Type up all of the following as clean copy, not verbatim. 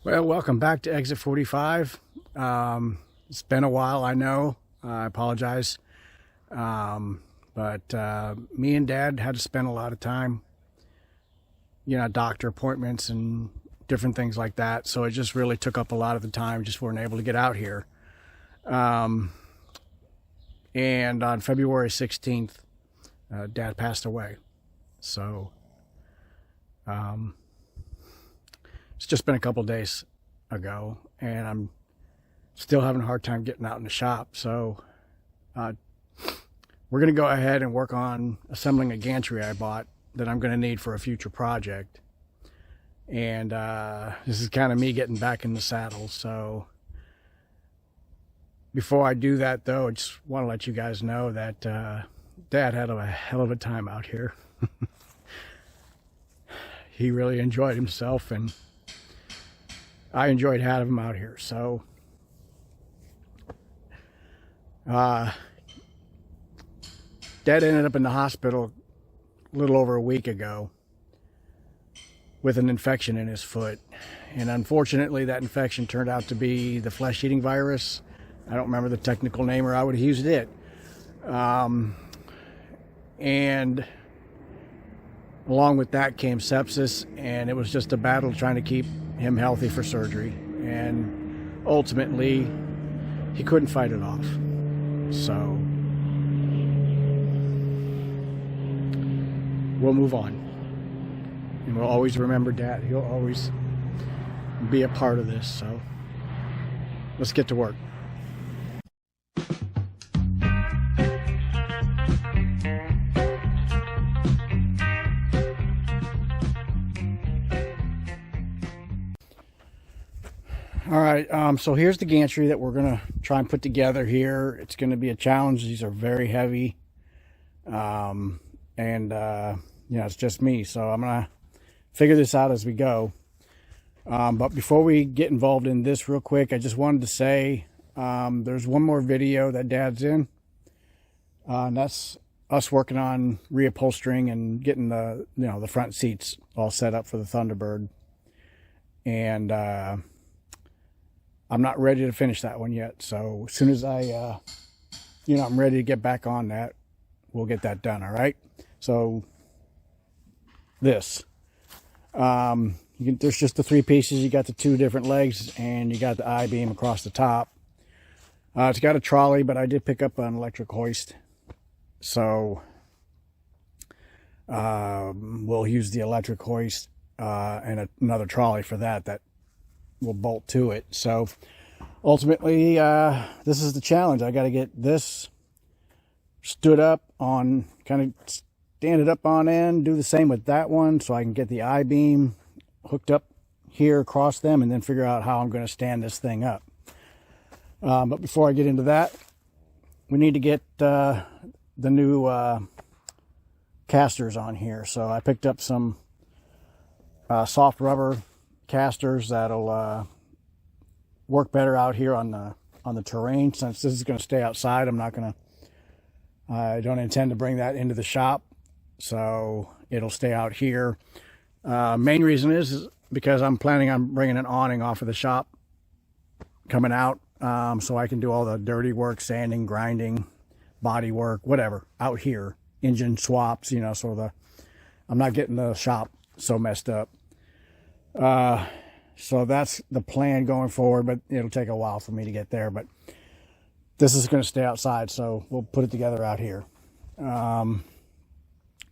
Well, welcome back to Exit 45. It's been a while, I know. I apologize. But me and Dad had to spend a lot of time, doctor appointments and different things like that. So it just really took up a lot of the time, just weren't able to get out here. And on February 16th, Dad passed away. So it's just been a couple days ago, and I'm still having a hard time getting out in the shop. So we're going to go ahead and work on assembling a gantry I bought that I'm going to need for a future project. And this is kind of me getting back in the saddle. So before I do that, though, I just want to let you guys know that Dad had a hell of a time out here. He really enjoyed himself, and I enjoyed having him out here. So Dad ended up in the hospital a little over a week ago with an infection in his foot. And unfortunately, that infection turned out to be the flesh-eating virus. I don't remember the technical name, or I would have used it. And along with that came sepsis, and it was just a battle trying to keep him healthy for surgery. And ultimately, he couldn't fight it off. So we'll move on. And we'll always remember Dad. He'll always be a part of this. So let's get to work. All right, so here's the gantry that we're going to try and put together here. It's going to be a challenge. These are very heavy. It's just me. So I'm going to figure this out as we go. But before we get involved in this real quick, I just wanted to say there's one more video that Dad's in. And that's us working on reupholstering and getting the front seats all set up for the Thunderbird. And I'm not ready to finish that one yet. So as soon as I'm ready to get back on that, we'll get that done. All right. So there's just the three pieces. You got the two different legs, and you got the I-beam across the top. It's got a trolley, but I did pick up an electric hoist. So we'll use the electric hoist and another trolley for that will bolt to it. So ultimately, this is the challenge. I got to get this stood up on, kind of stand it up on end, do the same with that one so I can get the I-beam hooked up here across them, and then figure out how I'm going to stand this thing up. But before I get into that, we need to get the new casters on here. So I picked up some soft rubber casters that'll work better out here on the terrain. Since this is going to stay outside, I don't intend to bring that into the shop, so it'll stay out here. Main reason is because I'm planning on bringing an awning off of the shop coming out, so I can do all the dirty work, sanding, grinding, body work, whatever, out here. Engine swaps, so I'm not getting the shop so messed up. So that's the plan going forward, but it'll take a while for me to get there. But this is going to stay outside, so we'll put it together out here. All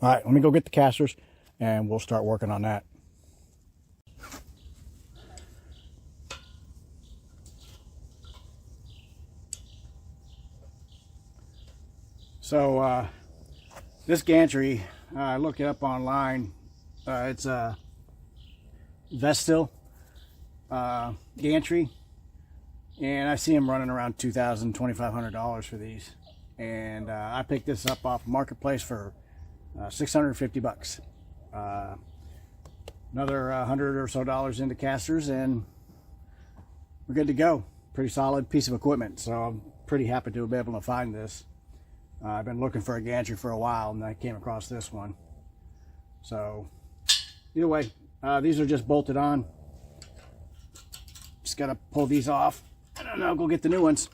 right, let me go get the casters, and we'll start working on that. So this gantry, I looked it up online. It's a Vestil gantry, and I see them running around $2,000, $2,500 for these. And I picked this up off Marketplace for $650. Another $100 or so into casters, and we're good to go. Pretty solid piece of equipment, so I'm pretty happy to be able to find this. I've been looking for a gantry for a while, and I came across this one. So either way, these are just bolted on. just got to pull these off, and then I'll go get the new ones.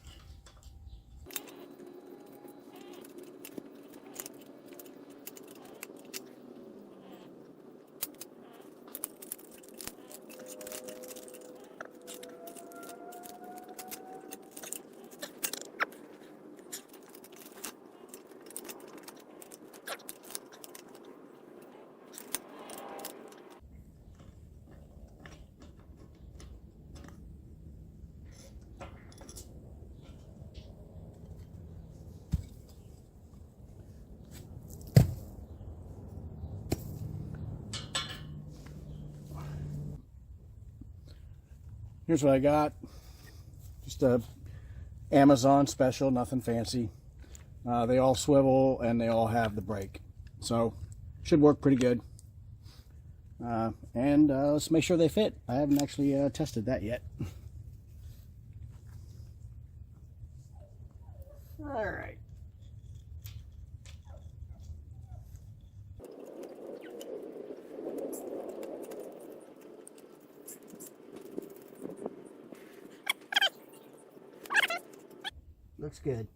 Here's what I got. Just a Amazon special, nothing fancy. They all swivel and they all have the brake. So, should work pretty good. And let's make sure they fit. I haven't actually tested that yet. All right. Looks good.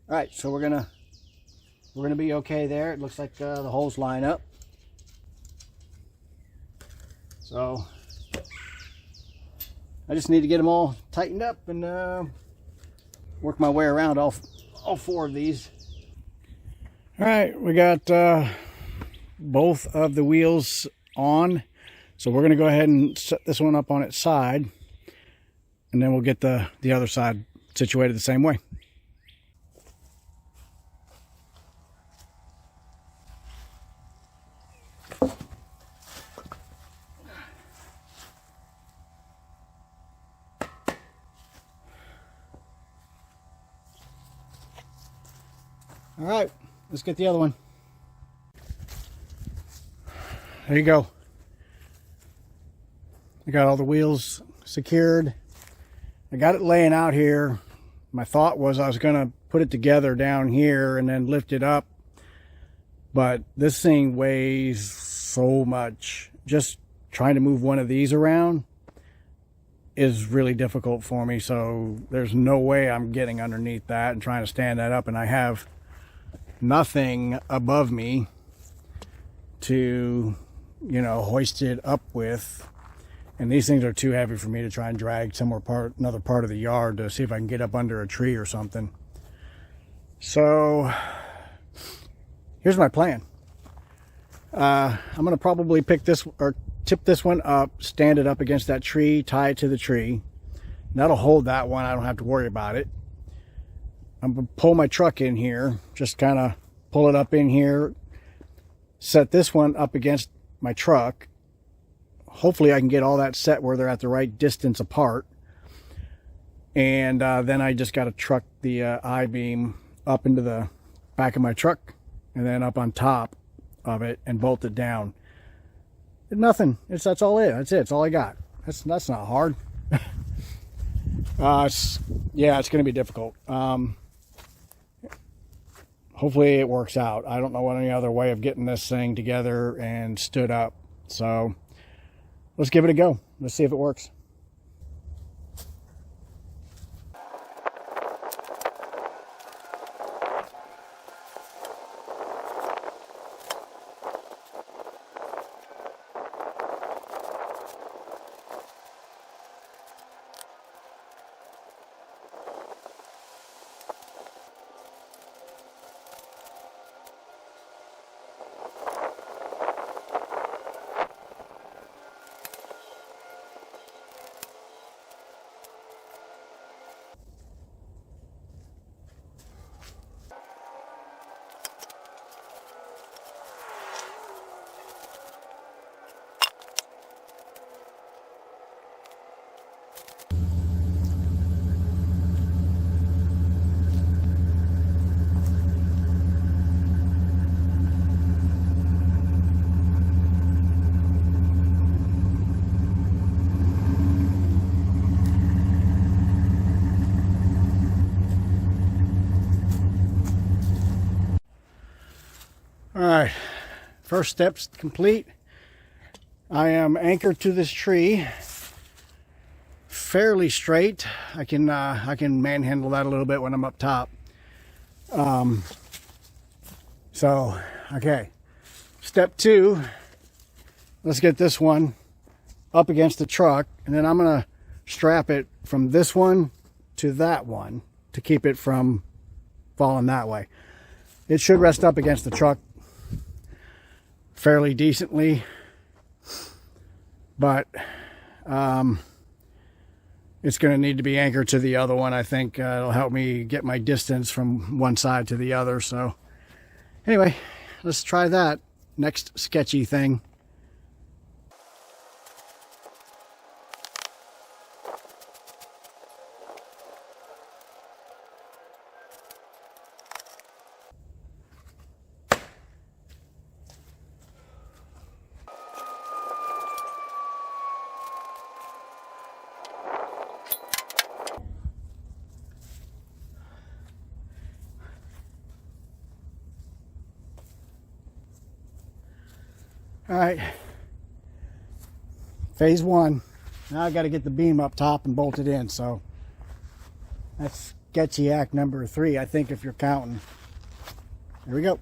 All right, so we're gonna be okay there. It looks like the holes line up. So I just need to get them all tightened up and work my way around all four of these. All right, we got both of the wheels on. So we're gonna go ahead and set this one up on its side, and then we'll get the other side situated the same way. All right, let's get the other one. There you go. I got all the wheels secured. I got it laying out here. My thought was I was going to put it together down here and then lift it up. But this thing weighs so much. Just trying to move one of these around is really difficult for me. So there's no way I'm getting underneath that and trying to stand that up. And I have nothing above me to, you know, hoist it up with. And these things are too heavy for me to try and drag another part of the yard to see if I can get up under a tree or something. So here's my plan. I'm going to probably pick this or tip this one up, stand it up against that tree, tie it to the tree. That'll hold that one. I don't have to worry about it. I'm going to pull my truck in here, just kind of pull it up in here, set this one up against my truck. Hopefully I can get all that set where they're at the right distance apart. And then I just got to truck the I-beam up into the back of my truck and then up on top of it and bolt it down. Nothing. That's all it. That's it. That's all I got. That's not hard. Yeah, it's going to be difficult. Hopefully it works out. I don't know any other way of getting this thing together and stood up. So let's give it a go. Let's see if it works. All right, first step's complete. I am anchored to this tree, fairly straight. I can manhandle that a little bit when I'm up top. So, okay. Step 2, let's get this one up against the truck, and then I'm gonna strap it from this one to that one to keep it from falling that way. It should rest up against the truck fairly decently, but it's going to need to be anchored to the other one. I think it'll help me get my distance from one side to the other. So anyway, let's try that next sketchy thing. All right, phase 1. Now I got to get the beam up top and bolt it in. So that's sketchy act number 3, I think, if you're counting. Here we go.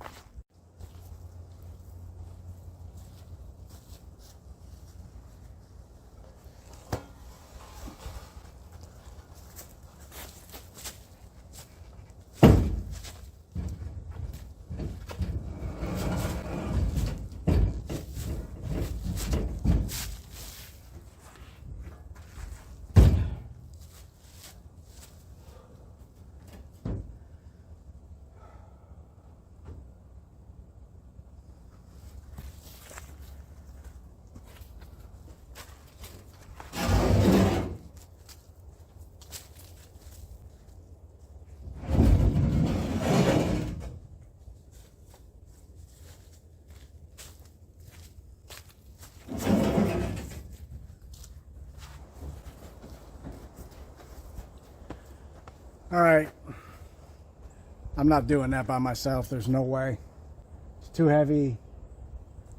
All right, I'm not doing that by myself. There's no way. It's too heavy,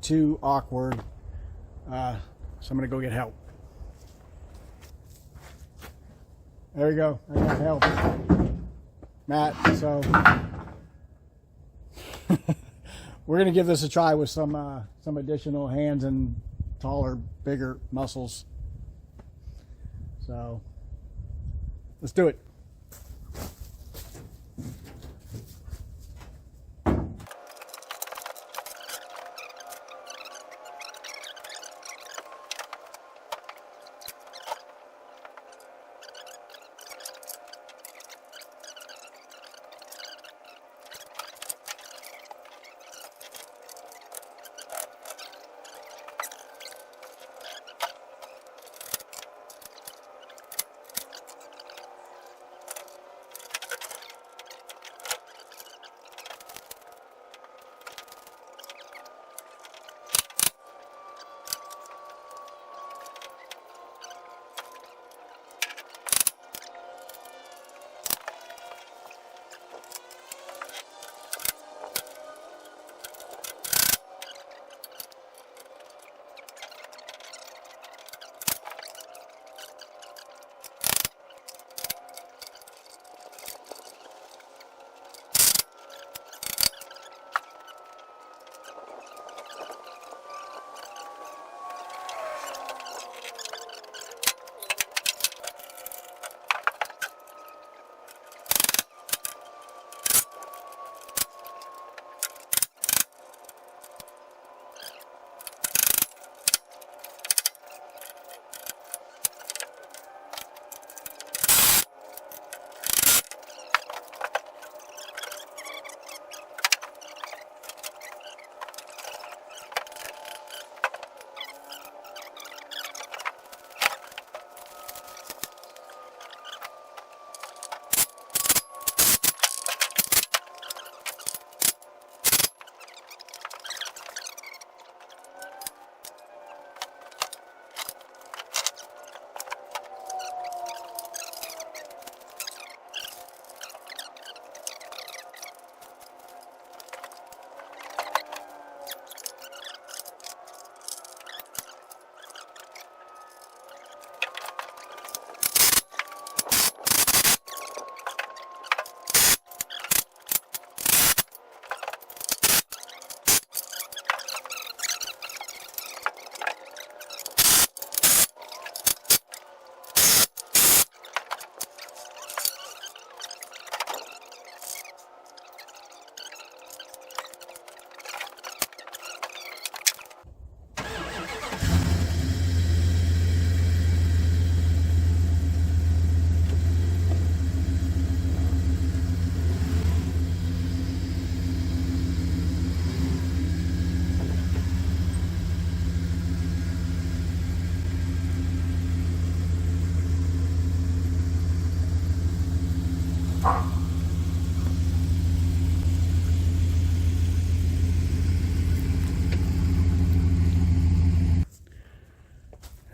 too awkward. So I'm gonna go get help. There you go. I got help, Matt. So we're gonna give this a try with some additional hands and taller, bigger muscles. So let's do it.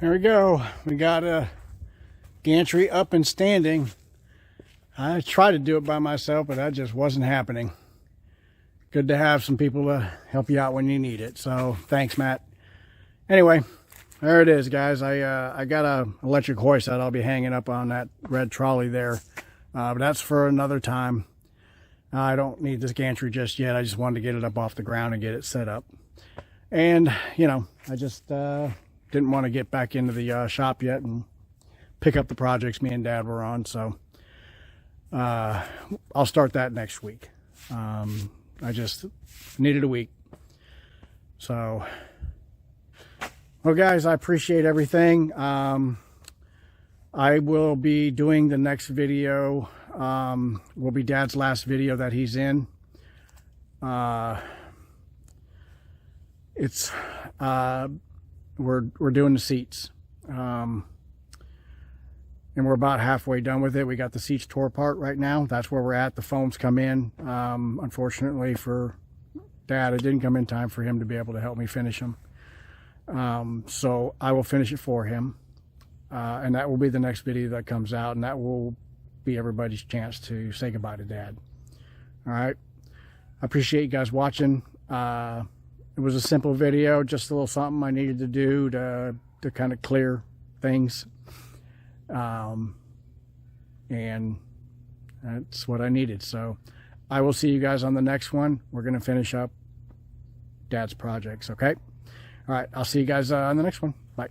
There we go. We got a gantry up and standing. I tried to do it by myself, but that just wasn't happening. Good to have some people to help you out when you need it. So thanks, Matt. Anyway, there it is, guys. I got a electric hoist that I'll be hanging up on that red trolley there. But that's for another time. I don't need this gantry just yet. I just wanted to get it up off the ground and get it set up. And, you know, I just didn't want to get back into the shop yet and pick up the projects me and Dad were on. So I'll start that next week. I just needed a week. So, well, guys, I appreciate everything. I will be doing the next video. Will be Dad's last video that he's in. It's we're doing the seats, and we're about halfway done with it. We got the seats tore apart right now. That's where we're at. The foams come in. Unfortunately for Dad, it didn't come in time for him to be able to help me finish them. So I will finish it for him, and that will be the next video that comes out, and that will be everybody's chance to say goodbye to Dad. All right. I appreciate you guys watching. It was a simple video, just a little something I needed to do to kind of clear things. And that's what I needed. So I will see you guys on the next one. We're going to finish up Dad's projects. Okay. All right. I'll see you guys on the next one. Bye.